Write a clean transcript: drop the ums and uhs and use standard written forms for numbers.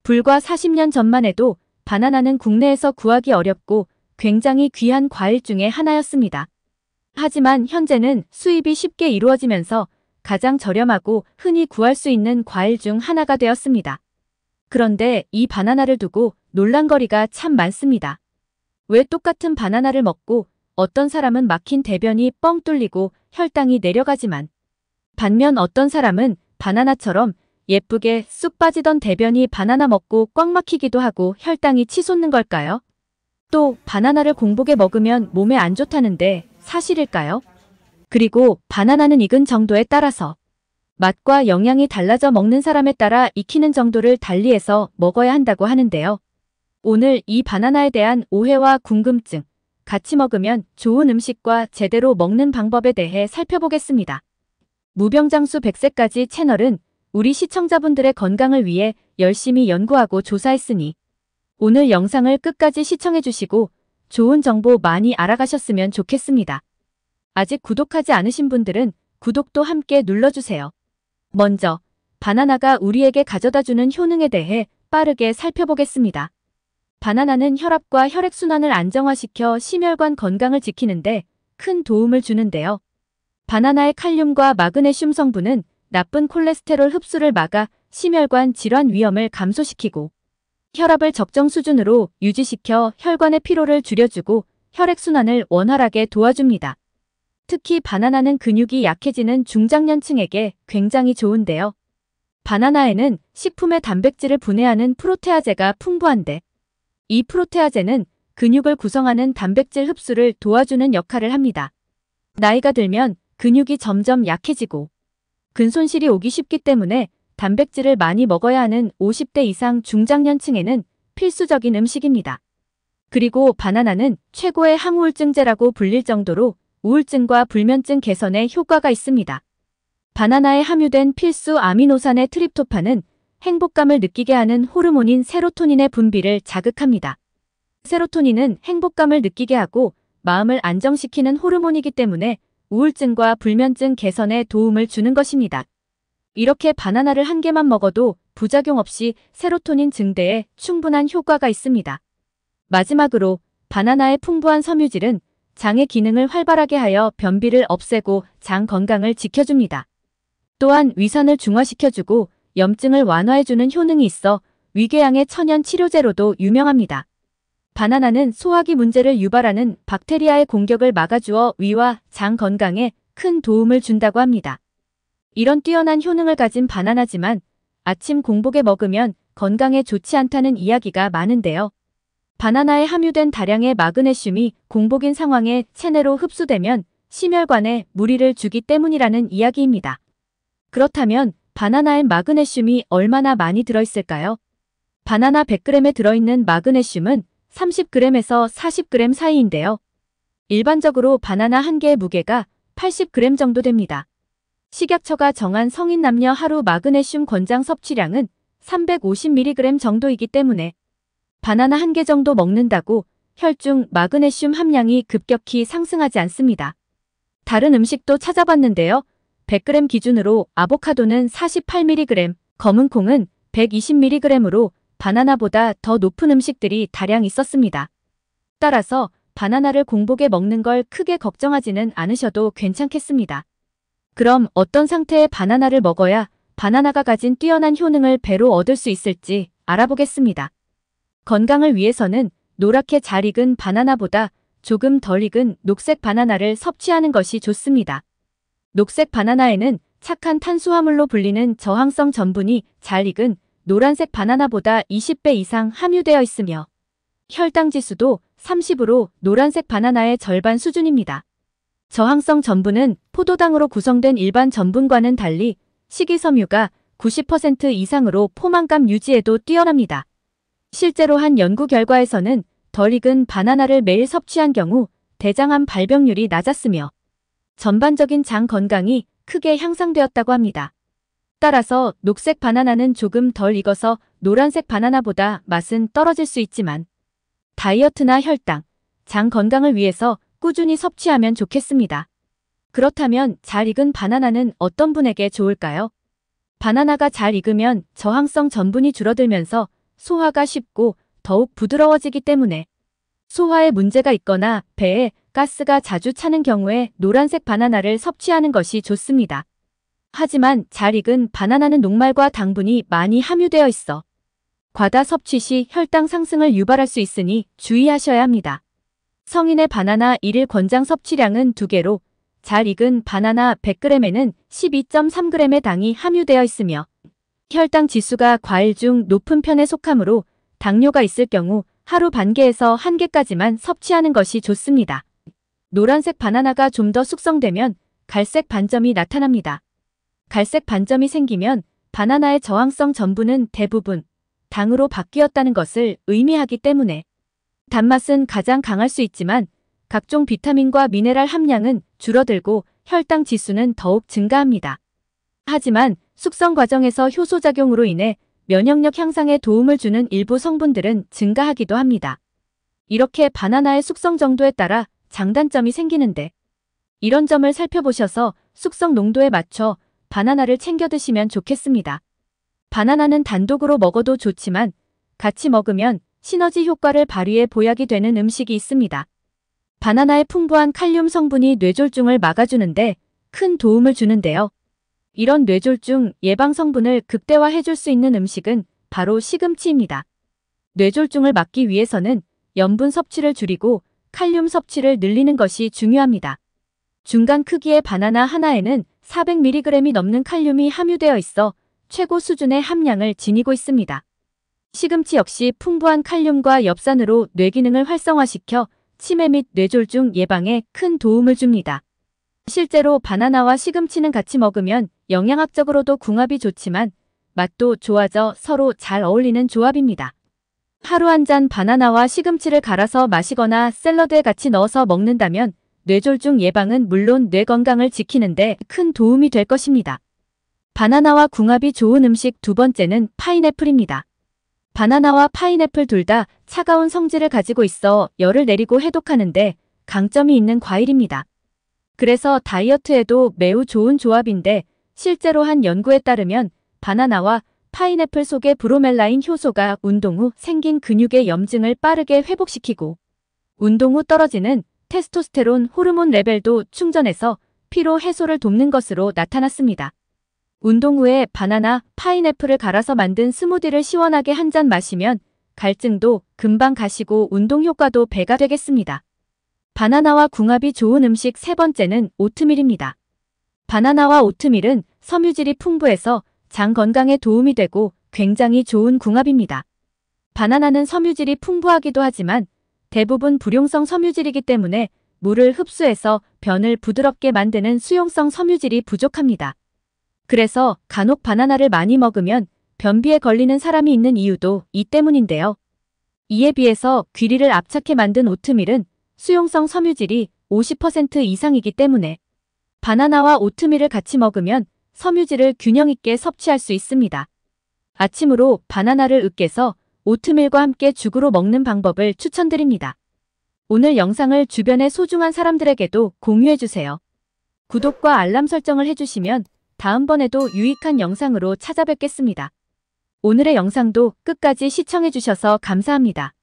불과 40년 전만 해도 바나나는 국내에서 구하기 어렵고 굉장히 귀한 과일 중에 하나였습니다. 하지만 현재는 수입이 쉽게 이루어지면서 가장 저렴하고 흔히 구할 수 있는 과일 중 하나가 되었습니다. 그런데 이 바나나를 두고 논란거리가 참 많습니다. 왜 똑같은 바나나를 먹고 어떤 사람은 막힌 대변이 뻥 뚫리고 혈당이 내려가지만 반면 어떤 사람은 바나나처럼 예쁘게 쑥 빠지던 대변이 바나나 먹고 꽉 막히기도 하고 혈당이 치솟는 걸까요? 또 바나나를 공복에 먹으면 몸에 안 좋다는데 사실일까요? 그리고 바나나는 익은 정도에 따라서 맛과 영양이 달라져 먹는 사람에 따라 익히는 정도를 달리해서 먹어야 한다고 하는데요. 오늘 이 바나나에 대한 오해와 궁금증, 같이 먹으면 좋은 음식과 제대로 먹는 방법에 대해 살펴보겠습니다. 무병장수 100세까지 채널은 우리 시청자분들의 건강을 위해 열심히 연구하고 조사했으니 오늘 영상을 끝까지 시청해주시고 좋은 정보 많이 알아가셨으면 좋겠습니다. 아직 구독하지 않으신 분들은 구독도 함께 눌러주세요. 먼저 바나나가 우리에게 가져다주는 효능에 대해 빠르게 살펴보겠습니다. 바나나는 혈압과 혈액순환을 안정화시켜 심혈관 건강을 지키는데 큰 도움을 주는데요. 바나나의 칼륨과 마그네슘 성분은 나쁜 콜레스테롤 흡수를 막아 심혈관 질환 위험을 감소시키고 혈압을 적정 수준으로 유지시켜 혈관의 피로를 줄여주고 혈액순환을 원활하게 도와줍니다. 특히 바나나는 근육이 약해지는 중장년층에게 굉장히 좋은데요. 바나나에는 식품의 단백질을 분해하는 프로테아제가 풍부한데 이 프로테아제는 근육을 구성하는 단백질 흡수를 도와주는 역할을 합니다. 나이가 들면 근육이 점점 약해지고 근손실이 오기 쉽기 때문에 단백질을 많이 먹어야 하는 50대 이상 중장년층에는 필수적인 음식입니다. 그리고 바나나는 최고의 항우울증제라고 불릴 정도로 우울증과 불면증 개선에 효과가 있습니다. 바나나에 함유된 필수 아미노산의 트립토판은 행복감을 느끼게 하는 호르몬인 세로토닌의 분비를 자극합니다. 세로토닌은 행복감을 느끼게 하고 마음을 안정시키는 호르몬이기 때문에 우울증과 불면증 개선에 도움을 주는 것입니다. 이렇게 바나나를 한 개만 먹어도 부작용 없이 세로토닌 증대에 충분한 효과가 있습니다. 마지막으로 바나나의 풍부한 섬유질은 장의 기능을 활발하게 하여 변비를 없애고 장 건강을 지켜줍니다. 또한 위산을 중화시켜주고 염증을 완화해주는 효능이 있어 위궤양의 천연 치료제로도 유명합니다. 바나나는 소화기 문제를 유발하는 박테리아의 공격을 막아주어 위와 장 건강에 큰 도움을 준다고 합니다. 이런 뛰어난 효능을 가진 바나나지만 아침 공복에 먹으면 건강에 좋지 않다는 이야기가 많은데요. 바나나에 함유된 다량의 마그네슘이 공복인 상황에 체내로 흡수되면 심혈관에 무리를 주기 때문이라는 이야기입니다. 그렇다면 바나나엔 마그네슘이 얼마나 많이 들어있을까요? 바나나 100g에 들어있는 마그네슘은 30g에서 40g 사이인데요. 일반적으로 바나나 한 개의 무게가 80g 정도 됩니다. 식약처가 정한 성인 남녀 하루 마그네슘 권장 섭취량은 350mg 정도이기 때문에 바나나 한 개 정도 먹는다고 혈중 마그네슘 함량이 급격히 상승하지 않습니다. 다른 음식도 찾아봤는데요. 100g 기준으로 아보카도는 48mg, 검은 콩은 120mg으로 바나나보다 더 높은 음식들이 다량 있었습니다. 따라서 바나나를 공복에 먹는 걸 크게 걱정하지는 않으셔도 괜찮겠습니다. 그럼 어떤 상태의 바나나를 먹어야 바나나가 가진 뛰어난 효능을 배로 얻을 수 있을지 알아보겠습니다. 건강을 위해서는 노랗게 잘 익은 바나나보다 조금 덜 익은 녹색 바나나를 섭취하는 것이 좋습니다. 녹색 바나나에는 착한 탄수화물로 불리는 저항성 전분이 잘 익은 노란색 바나나보다 20배 이상 함유되어 있으며 혈당 지수도 30으로 노란색 바나나의 절반 수준입니다. 저항성 전분은 포도당으로 구성된 일반 전분과는 달리 식이섬유가 90% 이상으로 포만감 유지에도 뛰어납니다. 실제로 한 연구 결과에서는 덜 익은 바나나를 매일 섭취한 경우 대장암 발병률이 낮았으며 전반적인 장 건강이 크게 향상되었다고 합니다. 따라서 녹색 바나나는 조금 덜 익어서 노란색 바나나보다 맛은 떨어질 수 있지만 다이어트나 혈당, 장 건강을 위해서 꾸준히 섭취하면 좋겠습니다. 그렇다면 잘 익은 바나나는 어떤 분에게 좋을까요? 바나나가 잘 익으면 저항성 전분이 줄어들면서 소화가 쉽고 더욱 부드러워지기 때문에 소화에 문제가 있거나 배에 가스가 자주 차는 경우에 노란색 바나나를 섭취하는 것이 좋습니다. 하지만 잘 익은 바나나는 녹말과 당분이 많이 함유되어 있어 과다 섭취 시 혈당 상승을 유발할 수 있으니 주의하셔야 합니다. 성인의 바나나 1일 권장 섭취량은 2개로 잘 익은 바나나 100g에는 12.3g의 당이 함유되어 있으며 혈당 지수가 과일 중 높은 편에 속하므로 당뇨가 있을 경우 하루 반 개에서 1개까지만 섭취하는 것이 좋습니다. 노란색 바나나가 좀 더 숙성되면 갈색 반점이 나타납니다. 갈색 반점이 생기면 바나나의 저항성 전분은 대부분 당으로 바뀌었다는 것을 의미하기 때문에 단맛은 가장 강할 수 있지만 각종 비타민과 미네랄 함량은 줄어들고 혈당 지수는 더욱 증가합니다. 하지만 숙성 과정에서 효소작용으로 인해 면역력 향상에 도움을 주는 일부 성분들은 증가하기도 합니다. 이렇게 바나나의 숙성 정도에 따라 장단점이 생기는데 이런 점을 살펴보셔서 숙성 농도에 맞춰 바나나를 챙겨 드시면 좋겠습니다. 바나나는 단독으로 먹어도 좋지만 같이 먹으면 시너지 효과를 발휘해 보약이 되는 음식이 있습니다. 바나나의 풍부한 칼륨 성분이 뇌졸중을 막아주는데 큰 도움을 주는데요. 이런 뇌졸중 예방 성분을 극대화해 줄 수 있는 음식은 바로 시금치입니다. 뇌졸중을 막기 위해서는 염분 섭취를 줄이고 칼륨 섭취를 늘리는 것이 중요합니다. 중간 크기의 바나나 하나에는 400mg이 넘는 칼륨이 함유되어 있어 최고 수준의 함량을 지니고 있습니다. 시금치 역시 풍부한 칼륨과 엽산으로 뇌 기능을 활성화시켜 치매 및 뇌졸중 예방에 큰 도움을 줍니다. 실제로 바나나와 시금치는 같이 먹으면 영양학적으로도 궁합이 좋지만 맛도 좋아져 서로 잘 어울리는 조합입니다. 하루 한 잔 바나나와 시금치를 갈아서 마시거나 샐러드에 같이 넣어서 먹는다면 뇌졸중 예방은 물론 뇌 건강을 지키는데 큰 도움이 될 것입니다. 바나나와 궁합이 좋은 음식 두 번째는 파인애플입니다. 바나나와 파인애플 둘 다 차가운 성질을 가지고 있어 열을 내리고 해독하는데 강점이 있는 과일입니다. 그래서 다이어트에도 매우 좋은 조합인데 실제로 한 연구에 따르면 바나나와 파인애플 속의 브로멜라인 효소가 운동 후 생긴 근육의 염증을 빠르게 회복시키고 운동 후 떨어지는 테스토스테론 호르몬 레벨도 충전해서 피로 해소를 돕는 것으로 나타났습니다. 운동 후에 바나나, 파인애플을 갈아서 만든 스무디를 시원하게 한 잔 마시면 갈증도 금방 가시고 운동 효과도 배가 되겠습니다. 바나나와 궁합이 좋은 음식 세 번째는 오트밀입니다. 바나나와 오트밀은 섬유질이 풍부해서 장 건강에 도움이 되고 굉장히 좋은 궁합입니다. 바나나는 섬유질이 풍부하기도 하지만 대부분 불용성 섬유질이기 때문에 물을 흡수해서 변을 부드럽게 만드는 수용성 섬유질이 부족합니다. 그래서 간혹 바나나를 많이 먹으면 변비에 걸리는 사람이 있는 이유도 이 때문인데요. 이에 비해서 귀리를 압착해 만든 오트밀은 수용성 섬유질이 50% 이상이기 때문에 바나나와 오트밀을 같이 먹으면 섬유질을 균형 있게 섭취할 수 있습니다. 아침으로 바나나를 으깨서 오트밀과 함께 죽으로 먹는 방법을 추천드립니다. 오늘 영상을 주변의 소중한 사람들에게도 공유해주세요. 구독과 알람 설정을 해주시면 다음번에도 유익한 영상으로 찾아뵙겠습니다. 오늘의 영상도 끝까지 시청해주셔서 감사합니다.